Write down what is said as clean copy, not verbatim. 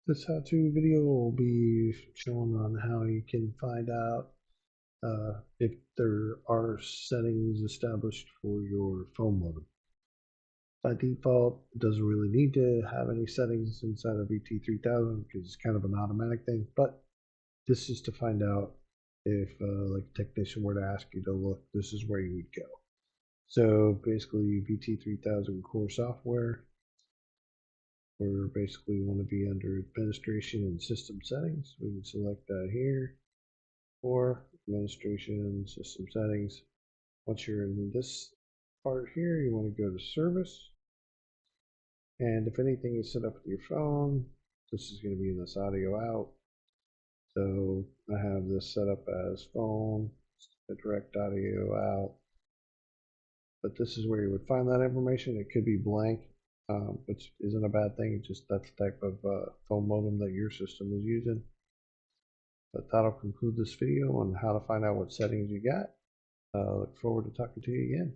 This how-to video will be showing on how you can find out if there are settings established for your phone modem. By default, it doesn't really need to have any settings inside of VT3000 because it's kind of an automatic thing, but this is to find out if like a technician were to ask you to look, this is where you would go. So basically VT3000 core software, we're basically want to be under administration and system settings. We can select that here, or administration system settings. Once you're in this part here, you want to go to service. And if anything is set up with your phone, this is going to be in this audio out. So I have this set up as phone, a direct audio out. But this is where you would find that information. It could be blank, which isn't a bad thing. It's just that's the type of phone modem that your system is using. But that'll conclude this video on how to find out what settings you got. Look forward to talking to you again.